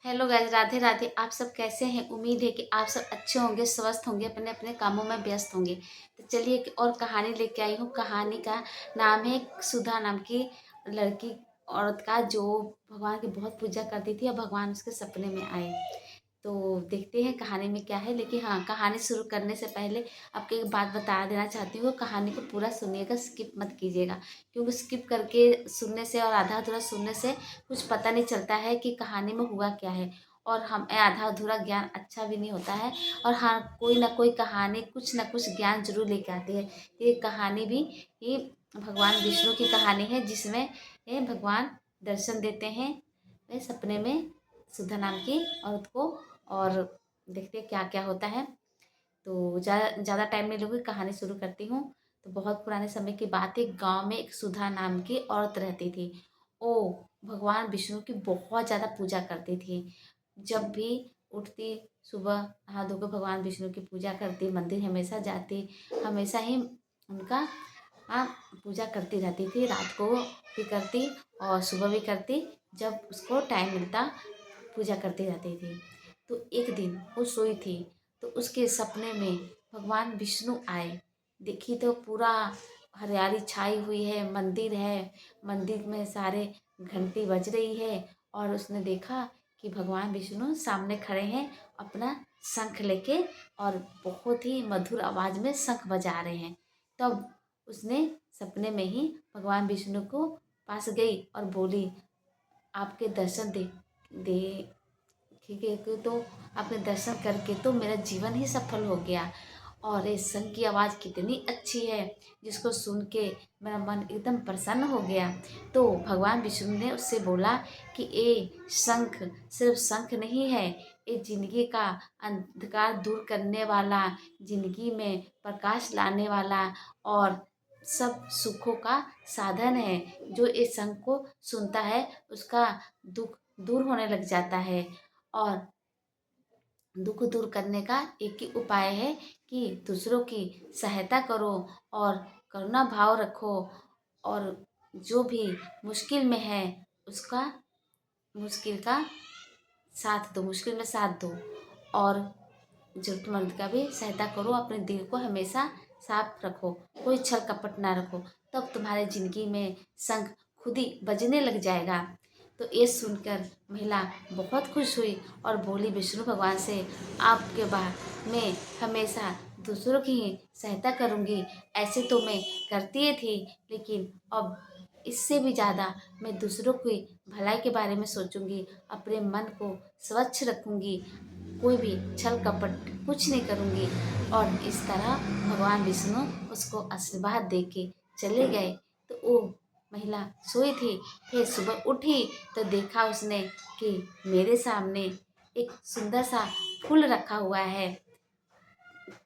Hello guys, Radhe Radhe. आप सब कैसे हैं? उम्मीद है कि आप सब अच्छे होंगे, स्वस्थ होंगे, अपने अपने कामों में व्यस्त होंगे। तो चलिए एक और कहानी लेके आई हूँ। कहानी का नाम है सुधा नाम की लड़की औरत का, जो भगवान की बहुत पूजा करती थी और भगवान उसके सपने में आए। तो देखते हैं कहानी में क्या है। लेकिन हाँ, कहानी शुरू करने से पहले आपको एक बात बता देना चाहती हूँ। कहानी को पूरा सुनिएगा, स्किप मत कीजिएगा, क्योंकि स्किप करके सुनने से और आधा अधूरा सुनने से कुछ पता नहीं चलता है कि कहानी में हुआ क्या है। और हम आधा अधूरा ज्ञान अच्छा भी नहीं होता है। और हाँ, कोई ना कोई कहानी कुछ ना कुछ ज्ञान जरूर लेके आती है। ये कहानी भी ये भगवान विष्णु की कहानी है, जिसमें ये भगवान दर्शन देते हैं वे सपने में सुधा नाम की औरत को। और देखते हैं क्या क्या होता है। तो ज़्यादा टाइम नहीं लूँगी, कहानी शुरू करती हूँ। तो बहुत पुराने समय की बात है। गांव में एक सुधा नाम की औरत रहती थी। ओ भगवान विष्णु की बहुत ज़्यादा पूजा करती थी। जब भी उठती, सुबह नहा धोकर भगवान विष्णु की पूजा करती, मंदिर हमेशा जाती, हमेशा ही उनका हाँ पूजा करती रहती थी। रात को भी करती और सुबह भी करती, जब उसको टाइम मिलता पूजा करती रहती थी। तो एक दिन वो सोई थी, तो उसके सपने में भगवान विष्णु आए। देखी तो पूरा हरियाली छाई हुई है, मंदिर है, मंदिर में सारे घंटी बज रही है। और उसने देखा कि भगवान विष्णु सामने खड़े हैं अपना शंख लेके, और बहुत ही मधुर आवाज में शंख बजा रहे हैं। तब उसने सपने में ही भगवान विष्णु को पास गई और बोली, आपके दर्शन दे दे ठीक है तो आपने दर्शन करके तो मेरा जीवन ही सफल हो गया। और इस शंख की आवाज़ कितनी अच्छी है, जिसको सुन के मेरा मन एकदम प्रसन्न हो गया। तो भगवान विष्णु ने उससे बोला कि ये शंख सिर्फ शंख नहीं है, ये जिंदगी का अंधकार दूर करने वाला, जिंदगी में प्रकाश लाने वाला और सब सुखों का साधन है। जो इस शंख को सुनता है उसका दुख दूर होने लग जाता है। और दुख दूर करने का एक ही उपाय है कि दूसरों की सहायता करो और करुणा भाव रखो। और जो भी मुश्किल में है उसका मुश्किल का साथ दो, मुश्किल में साथ दो। और जरूरतमंद का भी सहायता करो। अपने दिल को हमेशा साफ रखो, कोई छल कपट ना रखो, तब तुम्हारे जिंदगी में शंख खुद ही बजने लग जाएगा। तो ये सुनकर महिला बहुत खुश हुई और बोली विष्णु भगवान से, आपके बाद मैं हमेशा दूसरों की ही सहायता करूंगी। ऐसे तो मैं करती ही थी, लेकिन अब इससे भी ज़्यादा मैं दूसरों की भलाई के बारे में सोचूंगी, अपने मन को स्वच्छ रखूंगी, कोई भी छल कपट कुछ नहीं करूंगी। और इस तरह भगवान विष्णु उसको आशीर्वाद दे के चले गए। तो वो महिला सोई थी, फिर सुबह उठी तो देखा उसने कि मेरे सामने एक सुंदर सा फूल रखा हुआ है।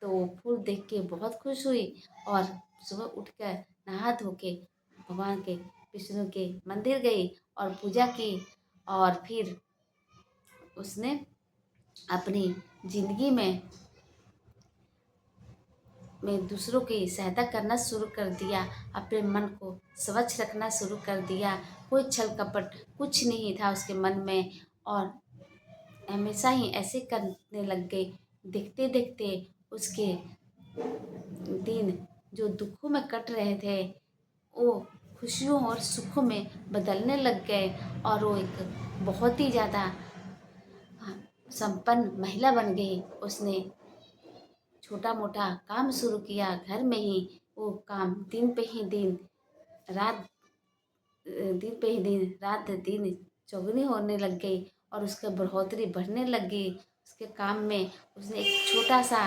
तो फूल देख के बहुत खुश हुई और सुबह उठकर नहा धो के भगवान के विष्णु के मंदिर गई और पूजा की। और फिर उसने अपनी जिंदगी में दूसरों की सहायता करना शुरू कर दिया, अपने मन को स्वच्छ रखना शुरू कर दिया। कोई छल कपट कुछ नहीं था उसके मन में, और हमेशा ही ऐसे करने लग गई। देखते देखते उसके दिन जो दुखों में कट रहे थे, वो खुशियों और सुखों में बदलने लग गए। और वो एक बहुत ही ज़्यादा संपन्न महिला बन गई। उसने छोटा मोटा काम शुरू किया घर में ही। वो काम दिन पे ही दिन, रात दिन पे ही दिन, रात दिन चौगुनी होने लग गई। और उसका बढ़ोतरी बढ़ने लग गई उसके काम में। उसने एक छोटा सा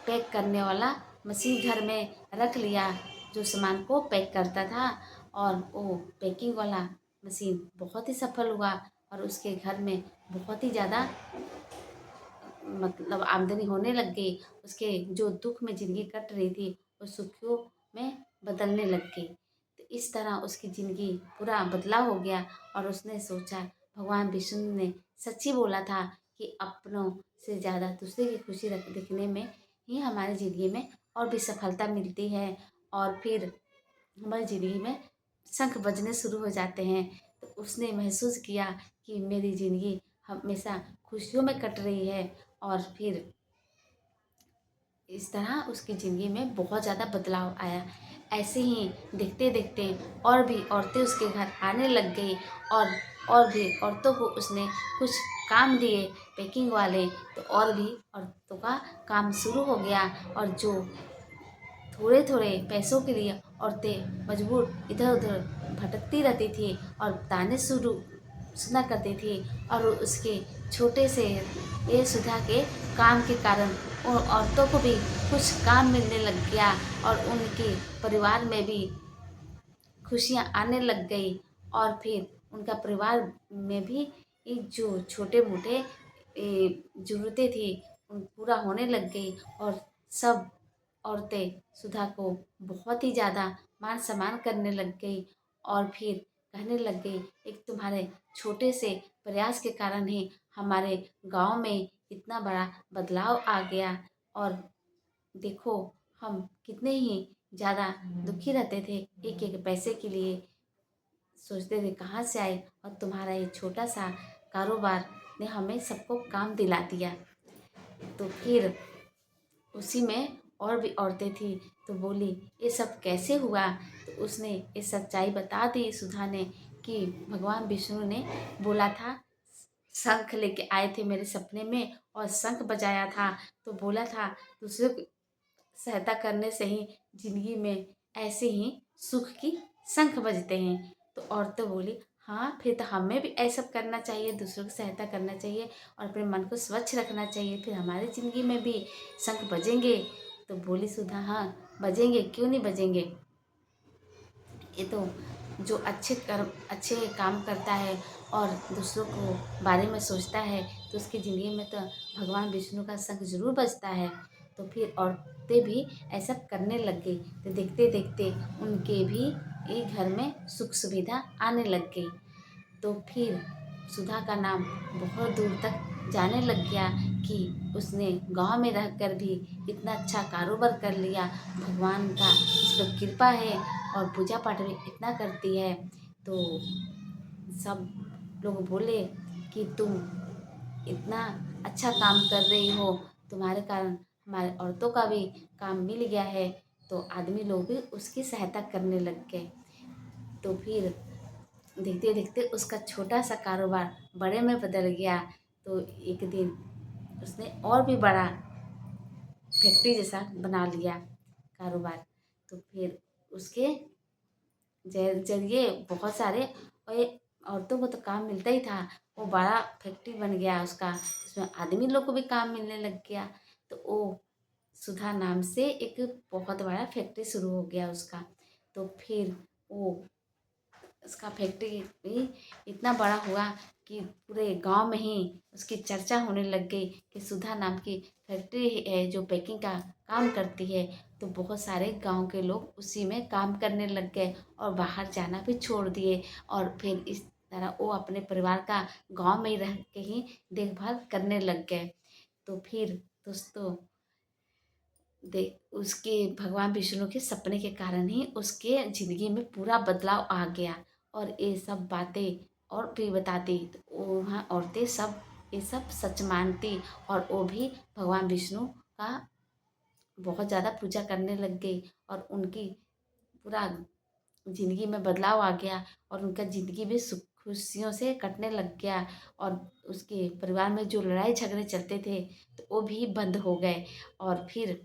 पैक करने वाला मशीन घर में रख लिया, जो सामान को पैक करता था। और वो पैकिंग वाला मशीन बहुत ही सफल हुआ और उसके घर में बहुत ही ज़्यादा मतलब आमदनी होने लग गई। उसके जो दुख में ज़िंदगी कट रही थी वो सुखों में बदलने लग गई। तो इस तरह उसकी ज़िंदगी पूरा बदलाव हो गया। और उसने सोचा भगवान विष्णु ने सच्ची बोला था कि अपनों से ज़्यादा दूसरे की खुशी रख देखने में ही हमारी ज़िंदगी में और भी सफलता मिलती है। और फिर हमारी ज़िंदगी में शंख बजने शुरू हो जाते हैं। तो उसने महसूस किया कि मेरी ज़िंदगी हमेशा खुशियों में कट रही है। और फिर इस तरह उसकी ज़िंदगी में बहुत ज़्यादा बदलाव आया। ऐसे ही देखते देखते और भी औरतें उसके घर आने लग गई, और भी औरतों को उसने कुछ काम दिए पैकिंग वाले, तो और भी औरतों का काम शुरू हो गया। और जो थोड़े थोड़े पैसों के लिए औरतें मजबूर इधर उधर भटकती रहती थी और ताने शुरू सुना करती थी। और उसके छोटे से ये सुधा के काम के कारण उन औरतों को भी कुछ काम मिलने लग गया, और उनके परिवार में भी खुशियाँ आने लग गई। और फिर उनका परिवार में भी ये जो छोटे मोटे ज़रूरतें थी उन पूरा होने लग गई। और सब औरतें सुधा को बहुत ही ज़्यादा मान सम्मान करने लग गई। और फिर कहने लग गई, एक तुम्हारे छोटे से प्रयास के कारण ही हमारे गांव में इतना बड़ा बदलाव आ गया। और देखो, हम कितने ही ज़्यादा दुखी रहते थे, एक एक पैसे के लिए सोचते थे कहाँ से आए, और तुम्हारा ये छोटा सा कारोबार ने हमें सबको काम दिला दिया। तो फिर उसी में और भी औरतें थी, तो बोली ये सब कैसे हुआ। तो उसने ये सच्चाई बता दी सुधा ने, कि भगवान विष्णु ने बोला था, शंख लेके आए थे मेरे सपने में और शंख बजाया था, तो बोला था दूसरे को सहायता करने से ही जिंदगी में ऐसे ही सुख की शंख बजते हैं। तो औरतें बोली, हाँ फिर तो हमें भी ऐसा करना चाहिए, दूसरों की सहायता करना चाहिए और अपने मन को स्वच्छ रखना चाहिए, फिर हमारी ज़िंदगी में भी शंख बजेंगे। तो बोली सुधा, हाँ बजेंगे, क्यों नहीं बजेंगे। ये तो जो अच्छे काम करता है और दूसरों को बारे में सोचता है, तो उसकी ज़िंदगी में तो भगवान विष्णु का शंख जरूर बजता है। तो फिर औरतें भी ऐसा करने लग गई, तो देखते देखते उनके भी एक घर में सुख सुविधा आने लग गई। तो फिर सुधा का नाम बहुत दूर तक जाने लग गया, कि उसने गांव में रहकर भी इतना अच्छा कारोबार कर लिया। भगवान का इस पर कृपा है, और पूजा पाठ भी इतना करती है। तो सब लोग बोले कि तुम इतना अच्छा काम कर रही हो, तुम्हारे कारण हमारे औरतों का भी काम मिल गया है। तो आदमी लोग भी उसकी सहायता करने लग गए। तो फिर देखते देखते उसका छोटा सा कारोबार बड़े में बदल गया। तो एक दिन उसने और भी बड़ा फैक्ट्री जैसा बना लिया कारोबार। तो फिर उसके जरिए बहुत सारे और औरतों को तो काम मिलता ही था, वो बड़ा फैक्ट्री बन गया उसका, उसमें आदमी लोग को भी काम मिलने लग गया। तो वो सुधा नाम से एक बहुत बड़ा फैक्ट्री शुरू हो गया उसका। तो फिर वो उसका फैक्ट्री भी इतना बड़ा हुआ कि पूरे गांव में ही उसकी चर्चा होने लग गई, कि सुधा नाम की फैक्ट्री है जो पैकिंग का काम करती है। तो बहुत सारे गांव के लोग उसी में काम करने लग गए और बाहर जाना भी छोड़ दिए। और फिर इस तरह वो अपने परिवार का गांव में ही रह के ही देखभाल करने लग गए। तो फिर दोस्तों, देख उसके भगवान विष्णु के सपने के कारण ही उसके ज़िंदगी में पूरा बदलाव आ गया। और ये सब बातें और भी बताती, तो वो वहाँ औरतें सब ये सब सच मानती, और वो भी भगवान विष्णु का बहुत ज़्यादा पूजा करने लग गई। और उनकी पूरा ज़िंदगी में बदलाव आ गया, और उनका ज़िंदगी भी सुख खुशियों से कटने लग गया। और उसके परिवार में जो लड़ाई झगड़े चलते थे, तो वो भी बंद हो गए। और फिर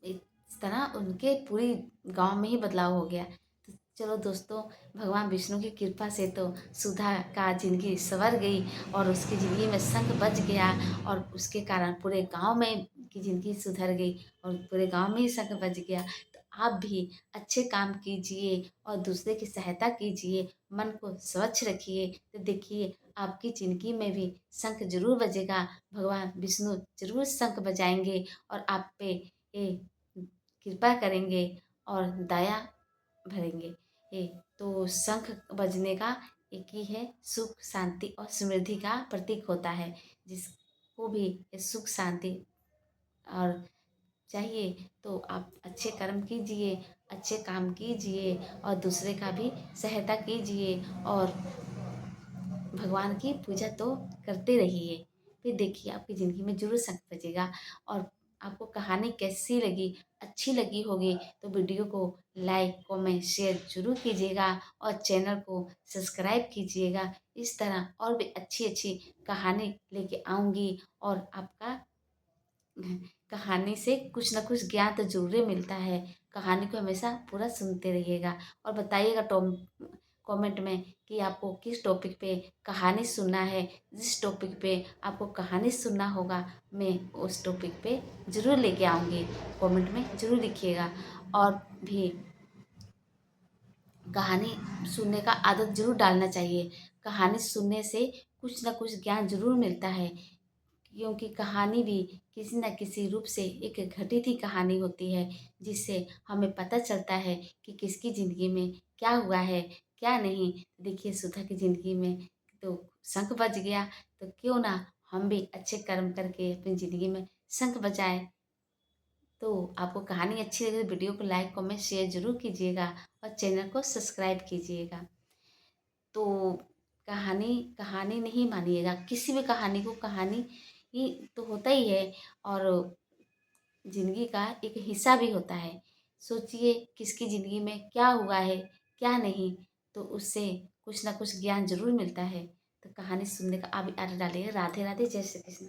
इस तरह उनके पूरी गांव में ही बदलाव हो गया। तो चलो दोस्तों, भगवान विष्णु की कृपा से तो सुधा का ज़िंदगी संवर गई, और उसकी ज़िंदगी में शंख बज गया, और उसके कारण पूरे गांव में की ज़िंदगी सुधर गई, और पूरे गांव में ही शंख बज गया। तो आप भी अच्छे काम कीजिए और दूसरे की सहायता कीजिए, मन को स्वच्छ रखिए, तो देखिए आपकी ज़िंदगी में भी शंख जरूर बजेगा। भगवान विष्णु जरूर शंख बजाएंगे, और आप पे ये कृपा करेंगे और दया भरेंगे। ये तो शंख बजने का एक ही है, सुख शांति और समृद्धि का प्रतीक होता है। जिसको भी ये सुख शांति और चाहिए, तो आप अच्छे कर्म कीजिए, अच्छे काम कीजिए, और दूसरे का भी सहायता कीजिए, और भगवान की पूजा तो करते रहिए। फिर देखिए आपकी ज़िंदगी में ज़रूर शंख बजेगा। और आपको कहानी कैसी लगी, अच्छी लगी होगी तो वीडियो को लाइक, कमेंट, शेयर ज़रूर कीजिएगा और चैनल को सब्सक्राइब कीजिएगा। इस तरह और भी अच्छी-अच्छी कहानी लेके आऊँगी और आपका कहानी से कुछ न कुछ ज्ञान तो ज़रूर ही मिलता है। कहानी को हमेशा पूरा सुनते रहिएगा और बताइएगा कमेंट में कि आपको किस टॉपिक पे कहानी सुनना है। जिस टॉपिक पे आपको कहानी सुनना होगा, मैं उस टॉपिक पे ज़रूर लेके आऊँगी। कमेंट में ज़रूर लिखिएगा। और भी कहानी सुनने का आदत ज़रूर डालना चाहिए। कहानी सुनने से कुछ न कुछ ज्ञान ज़रूर मिलता है। क्योंकि कहानी भी किसी न किसी रूप से एक घटित ही कहानी होती है, जिससे हमें पता चलता है कि किसकी ज़िंदगी में क्या हुआ है, क्या नहीं। देखिए सुधा की ज़िंदगी में तो शंख बज गया, तो क्यों ना हम भी अच्छे कर्म करके अपनी ज़िंदगी में शंख बजाएँ। तो आपको कहानी अच्छी लगी तो वीडियो को लाइक, कमेंट, शेयर ज़रूर कीजिएगा और चैनल को सब्सक्राइब कीजिएगा। तो कहानी कहानी नहीं मानिएगा, किसी भी कहानी को कहानी ही तो होता ही है और ज़िंदगी का एक हिस्सा भी होता है। सोचिए किसकी ज़िंदगी में क्या हुआ है, क्या नहीं, तो उससे कुछ ना कुछ ज्ञान ज़रूर मिलता है। तो कहानी सुनने का आप भी आदत डालिए। राधे राधे, जय श्री कृष्ण।